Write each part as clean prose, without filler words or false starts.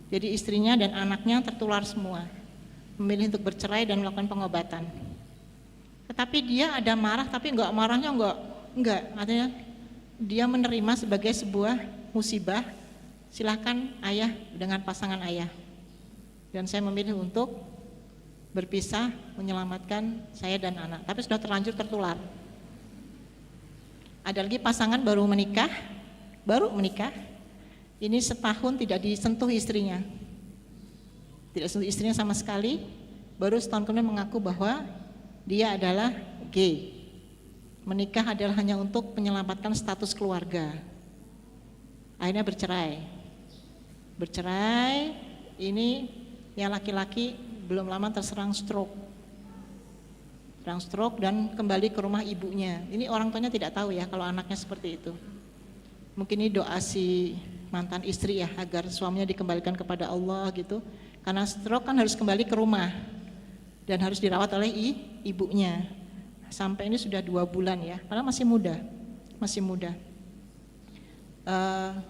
Jadi istrinya dan anaknya tertular semua, memilih untuk bercerai dan melakukan pengobatan. Tetapi dia ada marah, tapi marahnya enggak, artinya dia menerima sebagai sebuah musibah. Silakan ayah dengan pasangan ayah. Dan saya memilih untuk berpisah, menyelamatkan saya dan anak. Tapi sudah terlanjur tertular. Ada lagi pasangan baru menikah, ini setahun tidak disentuh istrinya, tidak sentuh istrinya sama sekali. Baru setahun kemudian mengaku bahwa dia adalah gay. Menikah adalah hanya untuk menyelamatkan status keluarga. Akhirnya bercerai. Ini yang laki-laki belum lama terserang stroke dan kembali ke rumah ibunya. Ini orang tuanya tidak tahu ya kalau anaknya seperti itu. Mungkin ini doa si mantan istri ya, agar suaminya dikembalikan kepada Allah gitu. Karena stroke kan harus kembali ke rumah dan harus dirawat oleh ibunya. Sampai ini sudah 2 bulan ya, padahal masih muda.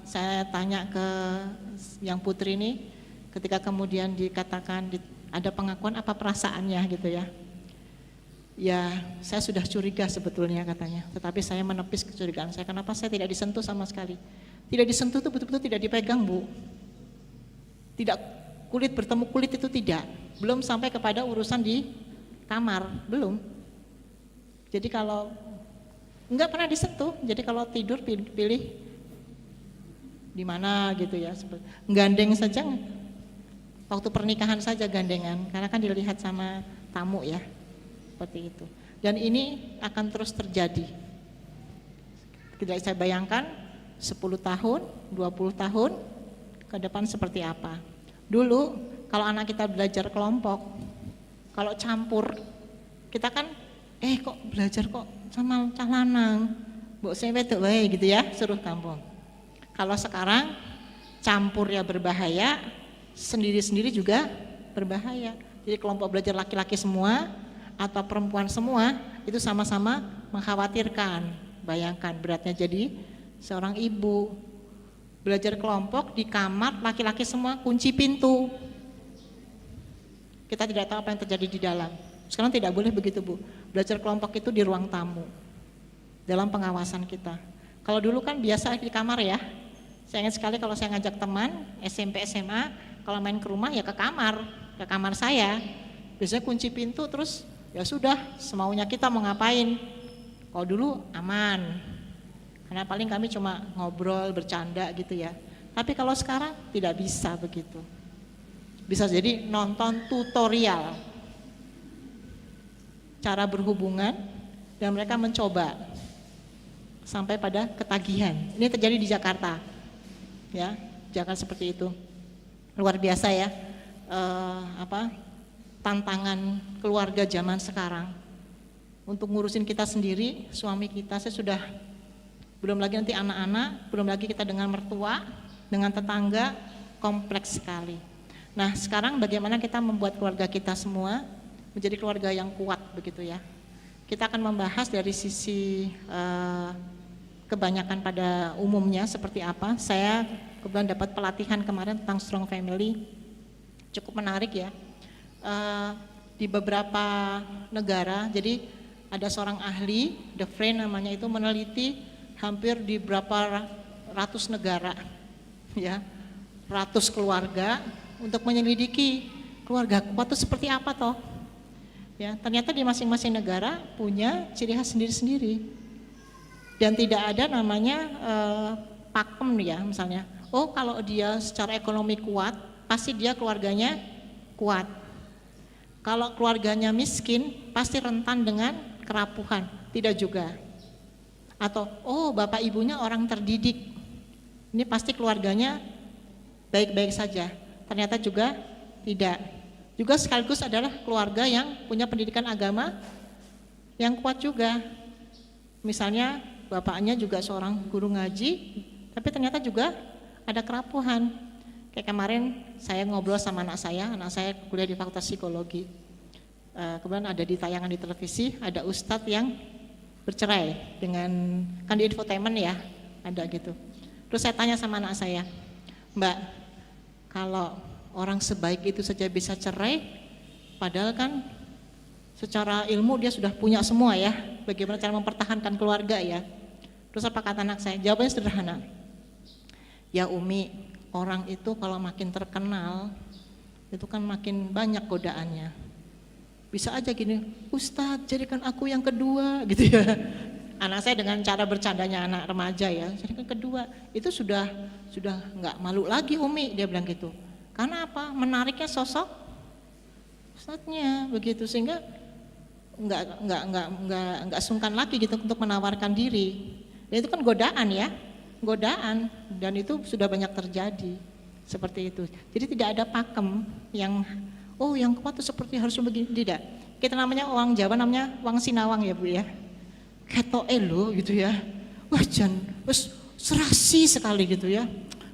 Saya tanya ke yang putri ini, ketika kemudian dikatakan ada pengakuan, apa perasaannya gitu ya. Ya, saya sudah curiga sebetulnya katanya, tetapi saya menepis kecurigaan saya. Kenapa saya tidak disentuh sama sekali? Tidak disentuh itu betul-betul tidak dipegang, Bu. Tidak kulit bertemu kulit itu tidak. Belum sampai kepada urusan di kamar, belum. Jadi kalau enggak pernah disentuh, jadi kalau tidur pilih di mana gitu ya. Gandeng saja, waktu pernikahan saja gandengan, karena kan dilihat sama tamu ya. Seperti itu. Dan ini akan terus terjadi. Tidak saya bayangkan 10 tahun, 20 tahun ke depan seperti apa. Dulu kalau anak kita belajar kelompok, kalau campur, kita kan kok belajar kok sama cah lanang, mbok sing wedok wae gitu ya, suruh kampung. Kalau sekarang campur ya berbahaya, sendiri-sendiri juga berbahaya. Jadi kelompok belajar laki-laki semua atau perempuan semua itu sama-sama mengkhawatirkan. Bayangkan beratnya jadi seorang ibu belajar kelompok di kamar laki-laki semua, kunci pintu. Kita tidak tahu apa yang terjadi di dalam. Sekarang tidak boleh begitu, Bu. Belajar kelompok itu di ruang tamu, dalam pengawasan kita. Kalau dulu kan biasa di kamar ya. Saya ingat sekali kalau saya ngajak teman SMP SMA, kalau main ke rumah ya ke kamar saya. Biasanya kunci pintu, terus ya sudah semaunya kita mau ngapain. Kalau dulu aman, karena paling kami cuma ngobrol, bercanda gitu ya. Tapi kalau sekarang tidak bisa begitu. Bisa jadi nonton tutorial cara berhubungan dan mereka mencoba sampai pada ketagihan. Ini terjadi di Jakarta, ya, Jakarta seperti itu. Luar biasa ya, tantangan keluarga zaman sekarang untuk ngurusin kita sendiri, suami kita, saya sudah, belum lagi nanti anak-anak, belum lagi kita dengan mertua, dengan tetangga, kompleks sekali. Nah sekarang bagaimana kita membuat keluarga kita semua menjadi keluarga yang kuat begitu ya. Kita akan membahas dari sisi kebanyakan pada umumnya seperti apa. Saya kebetulan dapat pelatihan kemarin tentang Strong Family, cukup menarik ya. Di beberapa negara, jadi ada seorang ahli, The Friend namanya itu, meneliti hampir di berapa ratus negara, ya, ratus keluarga untuk menyelidiki keluarga kuat itu seperti apa toh. Ya, ternyata di masing-masing negara punya ciri khas sendiri-sendiri dan tidak ada namanya pakem ya, misalnya, oh kalau dia secara ekonomi kuat, pasti dia keluarganya kuat. Kalau keluarganya miskin, pasti rentan dengan kerapuhan, tidak juga. Atau, oh bapak ibunya orang terdidik, ini pasti keluarganya baik-baik saja. Ternyata juga tidak. Juga sekaligus adalah keluarga yang punya pendidikan agama yang kuat juga. Misalnya bapaknya juga seorang guru ngaji, tapi ternyata juga ada kerapuhan. Kayak kemarin saya ngobrol sama anak saya kuliah di Fakultas Psikologi. Kemudian ada di tayangan di televisi, ada ustadz yang bercerai dengan, kan di infotainment ya, ada gitu. Terus saya tanya sama anak saya, Mbak, kalau orang sebaik itu saja bisa cerai, padahal kan secara ilmu dia sudah punya semua ya, bagaimana cara mempertahankan keluarga ya. Terus apa kata anak saya? Jawabannya sederhana. Ya Umi, orang itu kalau makin terkenal itu kan makin banyak godaannya. Bisa aja gini, Ustadz jadikan aku yang kedua gitu ya. Anak saya dengan cara bercandanya anak remaja ya, jadikan kedua. Itu sudah nggak malu lagi Umi, dia bilang gitu. Karena apa? Menariknya sosok ustadznya begitu, sehingga nggak sungkan lagi gitu untuk menawarkan diri. Dan itu kan godaan ya, godaan, dan itu sudah banyak terjadi seperti itu. Jadi tidak ada pakem yang yang kuat itu seperti harus begini, tidak. Kita namanya orang Jawa namanya wang sinawang ya Bu ya. Ketoke lho gitu ya. Wah jan wis serasi sekali gitu ya.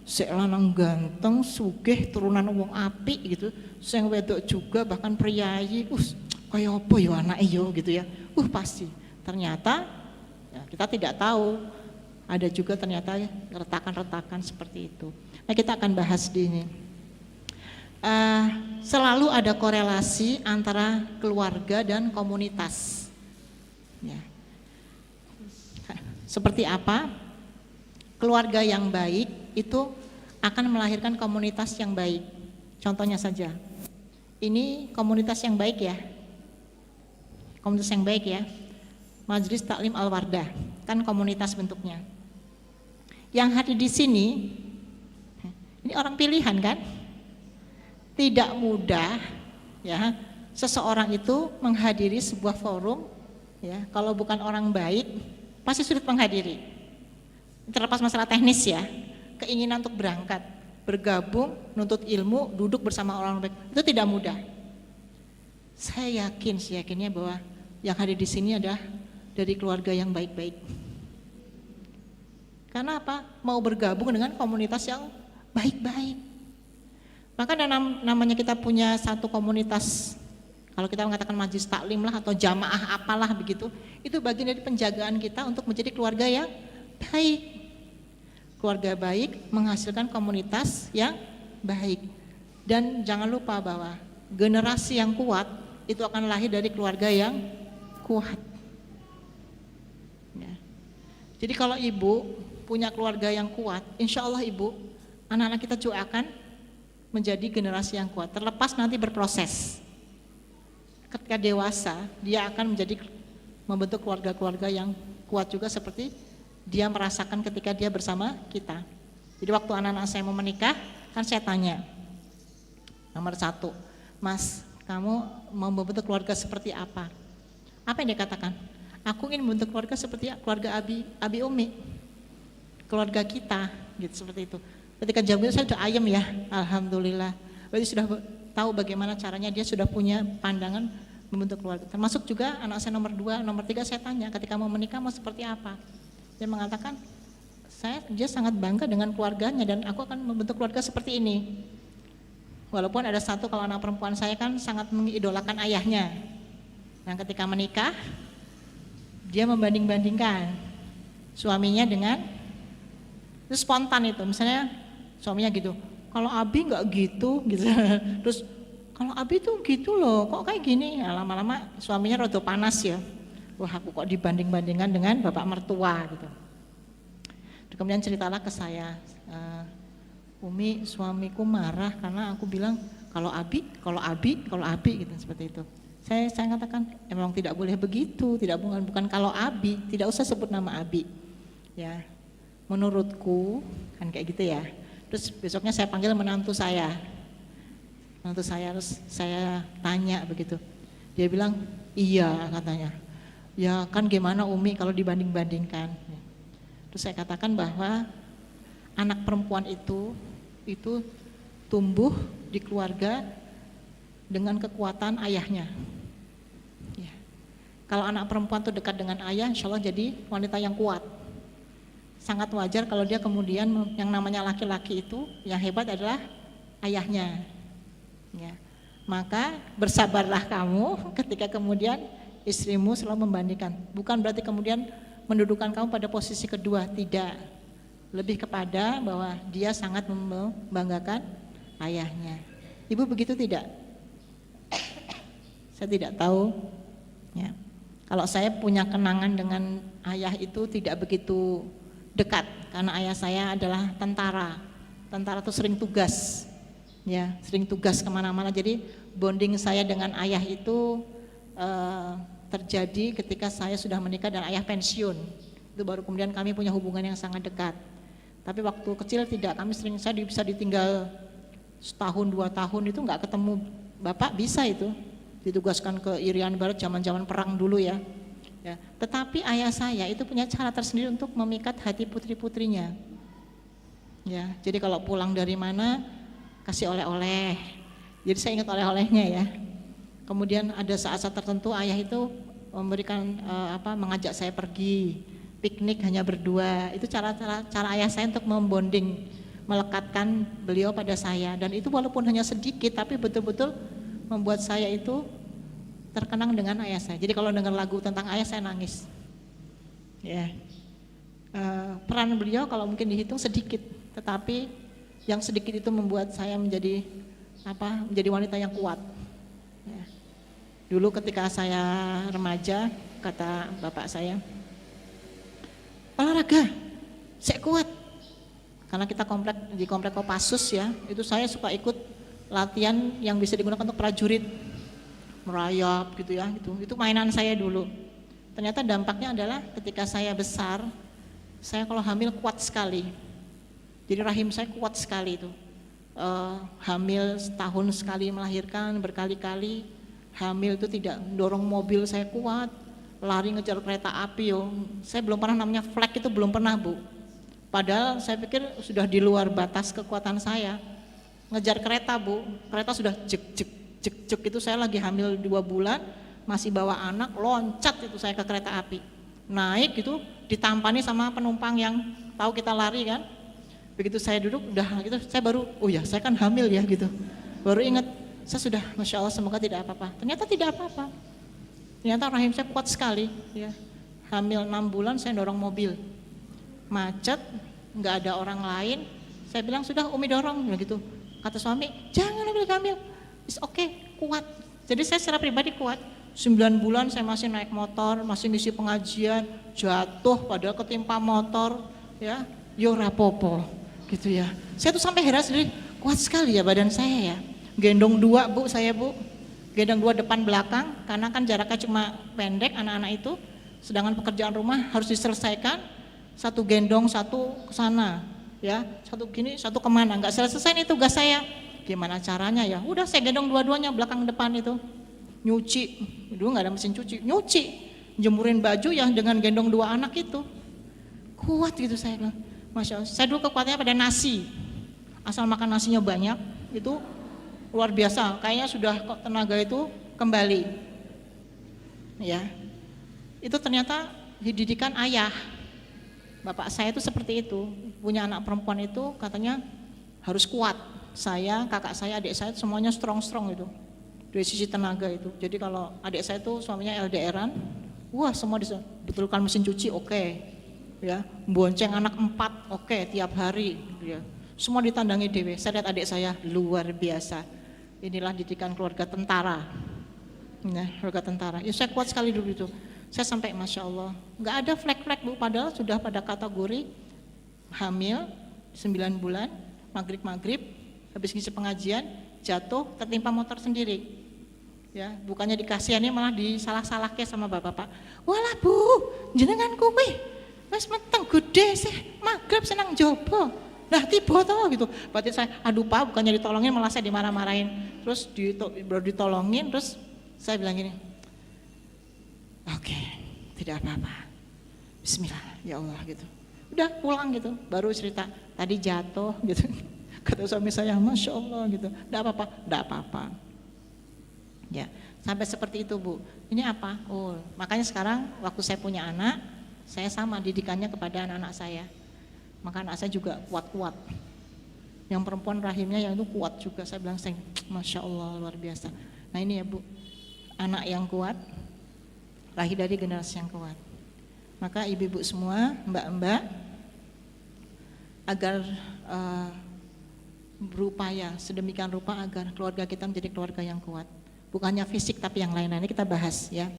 Sek lanang ganteng, sugih, turunan wong apik gitu. Sing wedok juga bahkan priyayi. Kaya apa ya anake yo gitu ya. Pasti. Ternyata ya, kita tidak tahu. Ada juga ternyata retakan-retakan seperti itu. Nah, kita akan bahas di ini. Selalu ada korelasi antara keluarga dan komunitas. Ya. Seperti apa? Keluarga yang baik itu akan melahirkan komunitas yang baik. Contohnya saja. Ini komunitas yang baik ya. Komunitas yang baik ya. Majelis Taklim Al-Wardah, kan komunitas bentuknya. Yang hadir di sini, ini orang pilihan kan? Tidak mudah ya seseorang itu menghadiri sebuah forum ya, kalau bukan orang baik pasti sulit menghadiri. Terlepas masalah teknis ya, keinginan untuk berangkat, bergabung, nuntut ilmu, duduk bersama orang baik itu tidak mudah. Saya yakinnya bahwa yang hadir di sini adalah dari keluarga yang baik-baik. Karena apa? Mau bergabung dengan komunitas yang baik-baik. Maka namanya kita punya satu komunitas, kalau kita mengatakan majelis taklim lah atau jamaah apalah begitu, itu bagian dari penjagaan kita untuk menjadi keluarga yang baik. Keluarga baik menghasilkan komunitas yang baik. Dan jangan lupa bahwa generasi yang kuat itu akan lahir dari keluarga yang kuat. Ya. Jadi kalau ibu punya keluarga yang kuat, insya Allah ibu, anak-anak kita juga akan menjadi generasi yang kuat. Terlepas nanti berproses. Ketika dewasa, dia akan membentuk keluarga-keluarga yang kuat juga seperti dia merasakan ketika dia bersama kita. Jadi waktu anak-anak saya mau menikah, kan saya tanya, nomor 1, Mas, kamu mau membentuk keluarga seperti apa? Apa yang dia katakan? Aku ingin membentuk keluarga seperti keluarga Abi Umi, keluarga kita, gitu seperti itu. Ketika jam itu saya sudah ayam ya, alhamdulillah. Berarti sudah tahu bagaimana caranya, dia sudah punya pandangan membentuk keluarga. Termasuk juga anak saya nomor 2, nomor 3 saya tanya, ketika mau menikah mau seperti apa? Dia mengatakan, dia sangat bangga dengan keluarganya dan aku akan membentuk keluarga seperti ini. Walaupun ada satu, kalau anak perempuan saya kan sangat mengidolakan ayahnya. Nah ketika menikah, dia membanding-bandingkan suaminya dengan, itu spontan itu, misalnya suaminya gitu, kalau Abi nggak gitu, terus kalau Abi tuh gitu loh, kok kayak gini, nah, lama-lama suaminya rada panas ya, wah aku kok dibanding-bandingkan dengan bapak mertua gitu. Kemudian ceritalah ke saya, Umi, suamiku marah karena aku bilang kalau Abi gitu, seperti itu. Saya katakan memang tidak boleh begitu, bukan kalau Abi, tidak usah sebut nama Abi, ya. Menurutku kan kayak gitu ya. Terus besoknya saya panggil menantu saya, terus saya tanya begitu. Dia bilang iya katanya. Ya kan gimana Umi kalau dibanding-bandingkan. Terus saya katakan bahwa anak perempuan itu tumbuh di keluarga dengan kekuatan ayahnya. Ya. Kalau anak perempuan itu dekat dengan ayah, insya Allah jadi wanita yang kuat. Sangat wajar kalau dia kemudian yang namanya laki-laki itu yang hebat adalah ayahnya. Ya. Maka bersabarlah kamu ketika kemudian istrimu selalu membandingkan. Bukan berarti kemudian mendudukan kamu pada posisi kedua, tidak. Lebih kepada bahwa dia sangat membanggakan ayahnya. Ibu begitu tidak? Saya tidak tahu. Ya. Kalau saya punya kenangan dengan ayah itu tidak begitu dekat, karena ayah saya adalah tentara. Tentara itu sering tugas, ya, sering tugas kemana-mana. Jadi bonding saya dengan ayah itu terjadi ketika saya sudah menikah dan ayah pensiun. Itu baru kemudian kami punya hubungan yang sangat dekat. Tapi waktu kecil tidak, saya bisa ditinggal setahun 2 tahun itu nggak ketemu bapak, bisa itu ditugaskan ke Irian Barat zaman-zaman perang dulu ya. Ya. Tetapi ayah saya itu punya cara tersendiri untuk memikat hati putri-putrinya. Ya, jadi kalau pulang dari mana kasih oleh-oleh. Jadi saya ingat oleh-olehnya ya. Kemudian ada saat-saat tertentu ayah itu memberikan mengajak saya pergi piknik hanya berdua. Itu cara ayah saya untuk membonding, melekatkan beliau pada saya, dan itu walaupun hanya sedikit tapi betul-betul membuat saya itu terkenang dengan ayah saya. Jadi kalau dengar lagu tentang ayah saya nangis. Ya. Peran beliau kalau mungkin dihitung sedikit, tetapi yang sedikit itu membuat saya menjadi wanita yang kuat. Ya. Dulu ketika saya remaja, kata bapak saya, olahraga, saya kuat. Karena kita di komplek Kopassus ya, itu saya suka ikut latihan yang bisa digunakan untuk prajurit, merayap gitu ya, itu mainan saya dulu. Ternyata dampaknya adalah ketika saya besar, saya kalau hamil kuat sekali. Jadi rahim saya kuat sekali itu. Hamil setahun sekali melahirkan, berkali-kali hamil itu tidak dorong mobil saya kuat. Lari ngejar kereta api saya belum pernah, namanya flag itu belum pernah Bu. Padahal saya pikir sudah di luar batas kekuatan saya. Ngejar kereta Bu, kereta sudah jek itu saya lagi hamil 2 bulan, masih bawa anak, loncat itu saya ke kereta api. Naik gitu, ditampani sama penumpang yang tahu kita lari kan. Begitu saya duduk, udah gitu saya baru, oh ya saya kan hamil ya gitu. Baru ingat, saya sudah Masya Allah semoga tidak apa-apa. Ternyata tidak apa-apa. Ternyata rahim saya kuat sekali ya. Hamil 6 bulan saya dorong mobil, macet, nggak ada orang lain. Saya bilang sudah Umi dorong gitu. Kata suami, jangan ambil hamil, it's okay, kuat. Jadi saya secara pribadi kuat. 9 bulan saya masih naik motor, masih ngisi pengajian, jatuh padahal ketimpa motor ya, yo rapopo gitu ya. Saya tuh sampai heran sendiri, kuat sekali ya badan saya ya. Gendong 2 Bu saya Bu. Gendong 2 depan belakang, karena kan jaraknya cuma pendek anak-anak itu, sedangkan pekerjaan rumah harus diselesaikan, satu gendong, satu ke sana, ya, satu gini, satu kemana, nggak selesai nih tugas saya, gimana caranya ya, udah saya gendong dua-duanya belakang depan itu, nyuci, dulu nggak ada mesin cuci, nyuci, jemurin baju yang dengan gendong 2 anak itu, kuat gitu saya bilang, Masya Allah, saya dulu kekuatannya pada nasi, asal makan nasinya banyak, itu luar biasa, kayaknya sudah tenaga itu kembali. Ya. Itu ternyata didikan ayah. Bapak saya itu seperti itu, punya anak perempuan itu katanya harus kuat. Saya, kakak saya, adik saya semuanya strong itu. Dari sisi tenaga itu. Jadi kalau adik saya itu suaminya LDRan, wah semua dibetulkan mesin cuci oke. Ya, bonceng anak 4 oke tiap hari ya. Semua ditandangi dewe. Saya lihat adik saya luar biasa. Inilah didikan keluarga tentara. Nah, keluarga tentara. Ya saya kuat sekali dulu itu. Saya sampai Masya Allah, nggak ada flek-flek Bu, padahal sudah pada kategori hamil 9 bulan, maghrib, habis ngisi pengajian, jatuh, tertimpa motor sendiri. Ya, bukannya dikasihani malah disalah-salahke sama bapak-bapak. Walah Bu, jenengan kuwi wis meteng gede sih, maghrib senang jopo. Nah tiba toh gitu, berarti saya aduh Pak, bukannya ditolongin malah saya dimarah-marahin. Terus baru ditolongin, terus saya bilang gini, oke, tidak apa-apa, Bismillah ya Allah gitu. Udah pulang gitu, baru cerita tadi jatuh gitu. Kata suami saya, Masya Allah gitu, tidak apa-apa. Ya, sampai seperti itu Bu. Ini apa? Oh, makanya sekarang waktu saya punya anak, saya sama didikannya kepada anak-anak saya. Maka anak saya juga kuat-kuat. Yang perempuan rahimnya yang itu kuat juga. Saya bilang, Masya Allah luar biasa. Nah ini ya Bu, anak yang kuat, lahir dari generasi yang kuat. Maka ibu-ibu semua, mbak-mbak, agar berupaya sedemikian rupa agar keluarga kita menjadi keluarga yang kuat. Bukannya fisik tapi yang lain-lainnya kita bahas ya.